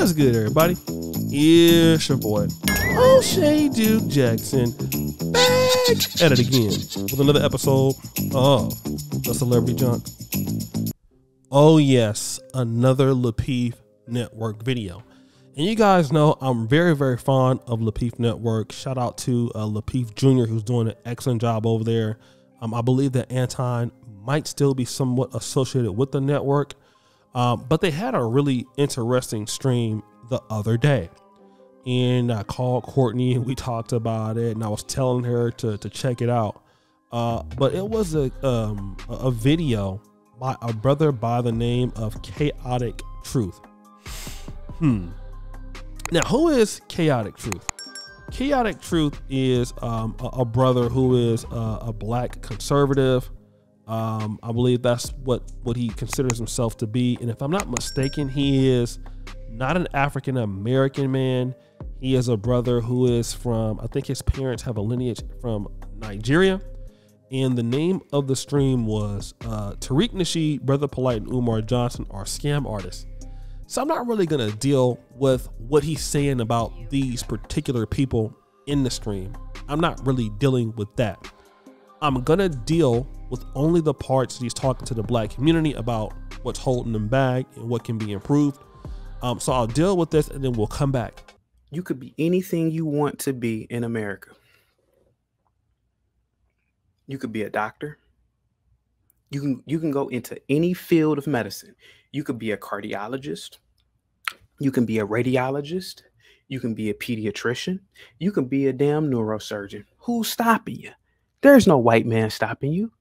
What's good, everybody? It's your boy, O'Shea Duke Jackson, back at it again with another episode of The Celebrity Junk. Oh yes, another Lapeef Network video. And you guys know I'm very, very fond of Lapeef Network. Shout out to Lapeef Jr., who's doing an excellent job over there. I believe that Aint might still be somewhat associated with the network. But they had a really interesting stream the other day. And I called Courtney and we talked about it, and I was telling her to check it out. But it was a video by a brother by the name of Chaotic Truth. Now, who is Chaotic Truth? Chaotic Truth is a brother who is a black conservative. I believe that's what he considers himself to be. And if I'm not mistaken, he is not an African American man. He is a brother who is from, I think his parents have a lineage from Nigeria. And the name of the stream was Tariq Nasheed, Brother Polite, and Umar Johnson are scam artists. So I'm not really going to deal with what he's saying about these particular people in the stream. I'm not really dealing with that. I'm going to deal with only the parts that he's talking to the black community about what's holding them back and what can be improved. So I'll deal with this and then we'll come back. You could be anything you want to be in America. You could be a doctor. You can go into any field of medicine. You could be a cardiologist. You can be a radiologist. You can be a pediatrician. You can be a damn neurosurgeon. Who's stopping you? There's no white man stopping you.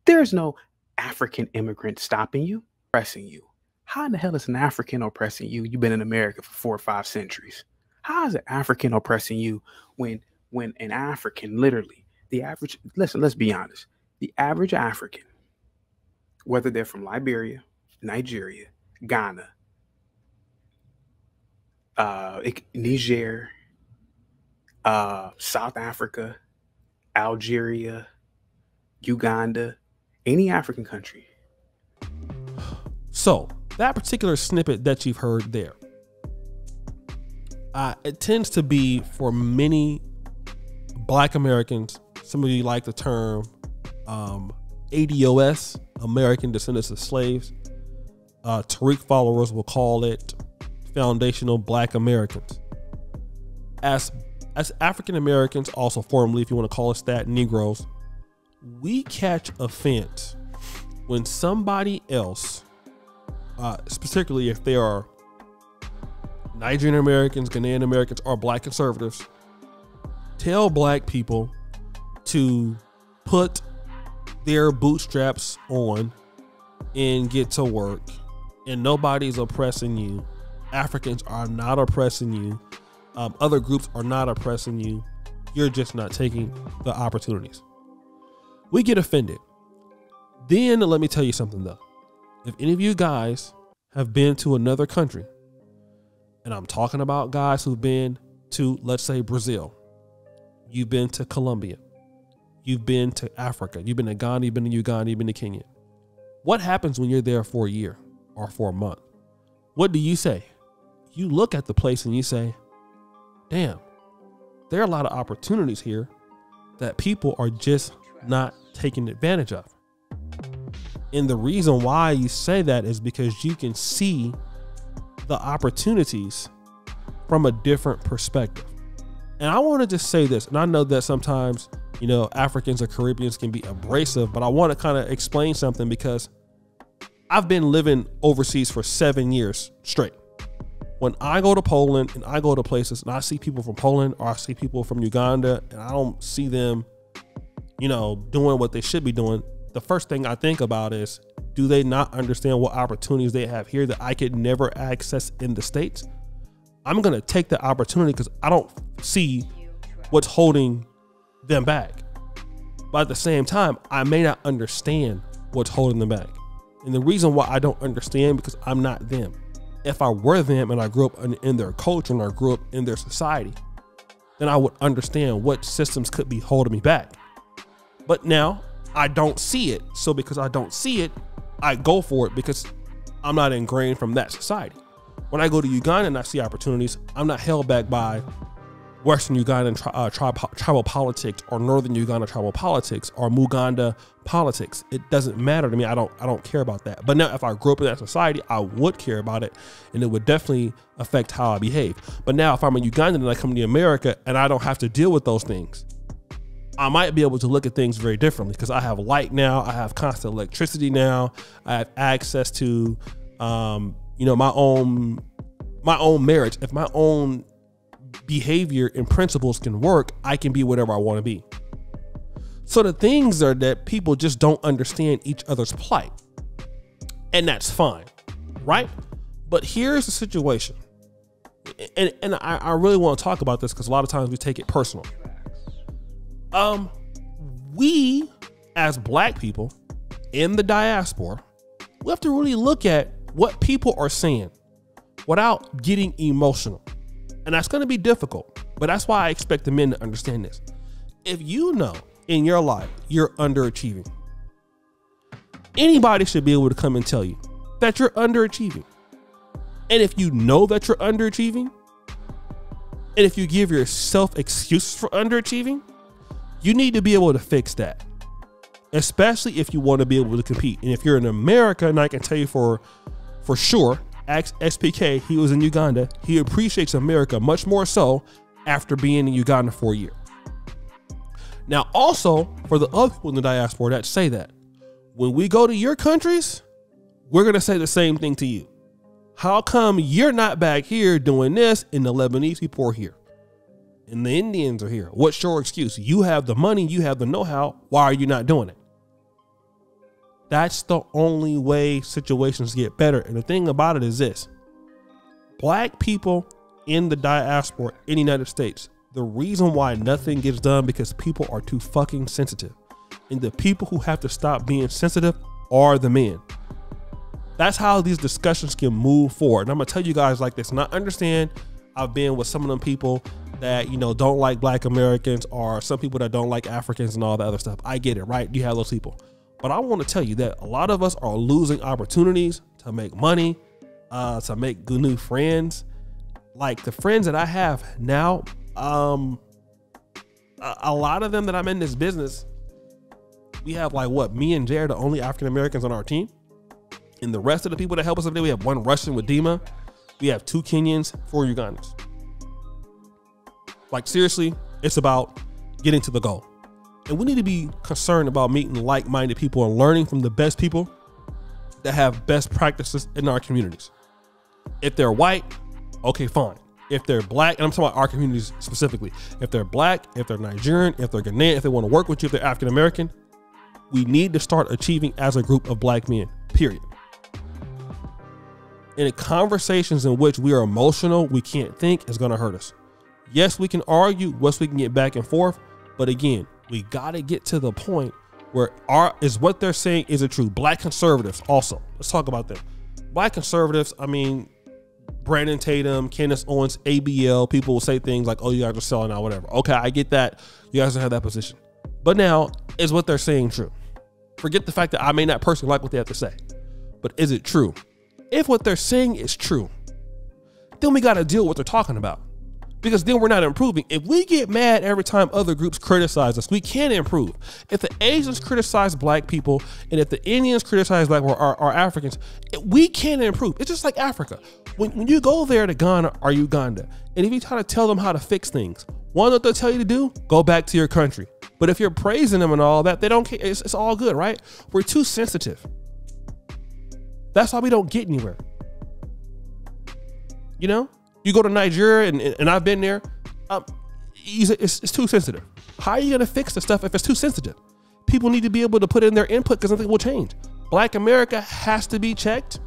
There's no African immigrant stopping you, oppressing you. How in the hell is an African oppressing you? You've been in America for 4 or 5 centuries. How is an African oppressing you when an African, literally, the average, listen, let's be honest. The average African, whether they're from Liberia, Nigeria, Ghana, Niger, South Africa, Algeria, Uganda, any African country. So that particular snippet that you've heard there, it tends to be for many black Americans. Some of you like the term ADOS, American Descendants of Slaves. Tariq followers will call it Foundational Black Americans. As African Americans, also formerly, if you want to call us that, Negroes, we catch offense when somebody else, particularly if they are Nigerian Americans, Ghanaian Americans, or black conservatives, tell black people to put their bootstraps on and get to work, and nobody's oppressing you. Africans are not oppressing you. Other groups are not oppressing you. You're just not taking the opportunities. We get offended. Then let me tell you something though. If any of you guys have been to another country, and I'm talking about guys who've been to, let's say, Brazil, you've been to Colombia, you've been to Africa, you've been to Ghana, you've been to Uganda, you've been to Kenya. What happens when you're there for a year or for a month? What do you say? You look at the place and you say, damn, there are a lot of opportunities here that people are just not taking advantage of. And the reason why you say that is because you can see the opportunities from a different perspective. And I want to just say this, and I know that sometimes, you know, Africans or Caribbeans can be abrasive, but I want to kind of explain something because I've been living overseas for 7 years straight. When I go to Poland and I go to places and I see people from Poland or I see people from Uganda and I don't see them, you know, doing what they should be doing, the first thing I think about is, do they not understand what opportunities they have here that I could never access in the States? I'm going to take the opportunity because I don't see what's holding them back. But at the same time, I may not understand what's holding them back. And the reason why I don't understand, because I'm not them. If I were them and I grew up in their culture and I grew up in their society, then I would understand what systems could be holding me back. But now I don't see it. So because I don't see it, I go for it because I'm not ingrained from that society. When I go to Uganda and I see opportunities, I'm not held back by Western Ugandan tribal politics or Northern Uganda tribal politics or Muganda politics. It doesn't matter to me. I don't care about that. But now if I grew up in that society, I would care about it, and it would definitely affect how I behave. But now if I'm a Ugandan and I come to America and I don't have to deal with those things, I might be able to look at things very differently because I have light now. I have constant electricity now. I have access to, my own marriage. If my own behavior and principles can work, I can be whatever I want to be. So the things are that people just don't understand each other's plight, and that's fine, right? But here's the situation, and I really want to talk about this because a lot of times we take it personal. We as black people in the diaspora, we have to really look at what people are saying without getting emotional. And that's going to be difficult, but that's why I expect the men to understand this. If you know in your life you're underachieving, anybody should be able to come and tell you that you're underachieving. And if you know that you're underachieving, and if you give yourself excuses for underachieving, you need to be able to fix that, especially if you want to be able to compete. And if you're in America, and I can tell you for sure, ask SPK, he was in Uganda. He appreciates America much more so after being in Uganda for a year. Now, also for the other people in the diaspora that say that, when we go to your countries, we're going to say the same thing to you. How come you're not back here doing this and the Lebanese people are here and the Indians are here? What's your excuse? You have the money, you have the know-how. Why are you not doing it? That's the only way situations get better. And the thing about it is this: black people in the diaspora in the United States, the reason why nothing gets done because people are too fucking sensitive. And the people who have to stop being sensitive are the men. That's how these discussions can move forward. And I'm gonna tell you guys like this, and I understand I've been with some of them people that, don't like black Americans, or some people that don't like Africans and all that other stuff. I get it, right? You have those people. But I want to tell you that a lot of us are losing opportunities to make money, to make good new friends. Like the friends that I have now, a lot of them that I'm in this business, we have me and Jay are the only African Americans on our team. And the rest of the people that help us every day, we have one Russian with Dima. We have 2 Kenyans, 4 Ugandans. Like seriously, it's about getting to the goal. And we need to be concerned about meeting like-minded people and learning from the best people that have best practices in our communities. If they're white, okay, fine. If they're black, and I'm talking about our communities specifically, if they're black, if they're Nigerian, if they're Ghanaian, if they want to work with you, if they're African American, we need to start achieving as a group of black men, period. In conversations in which we are emotional, we can't think, is going to hurt us. Yes, we can argue, yes, we can get back and forth, but again, we got to get to the point where what they're saying is it true. Black conservatives also, let's talk about them. Black conservatives, I mean, Brandon Tatum, Candace Owens, ABL, people will say things like, oh, you guys are selling out, whatever. Okay, I get that. You guys don't have that position. But now, is what they're saying true? Forget the fact that I may not personally like what they have to say, but is it true? If what they're saying is true, then we got to deal with what they're talking about. Because then we're not improving. If we get mad every time other groups criticize us, we can't improve. If the Asians criticize black people, and if the Indians criticize black or Africans, we can't improve. It's just like Africa. When you go there to Ghana or Uganda, and if you try to tell them how to fix things, what they'll tell you to do, go back to your country. But if you're praising them and all that, they don't care. It's all good, right? We're too sensitive. That's why we don't get anywhere. You go to Nigeria, and I've been there. It's too sensitive. How are you going to fix the stuff if it's too sensitive? People need to be able to put in their input because nothing will change. Black America has to be checked.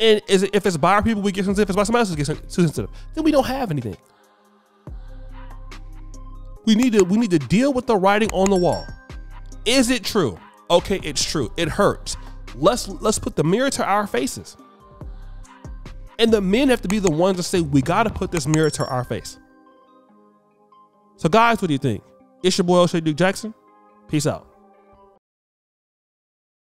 And if it's by our people, we get sensitive. If it's by somebody else, we get too sensitive. Then we don't have anything. We need to deal with the writing on the wall. Is it true? Okay, it's true. It hurts. Let's put the mirror to our faces. And the men have to be the ones to say, we got to put this mirror to our face. So guys, what do you think? It's your boy, O'Shea Duke Jackson. Peace out.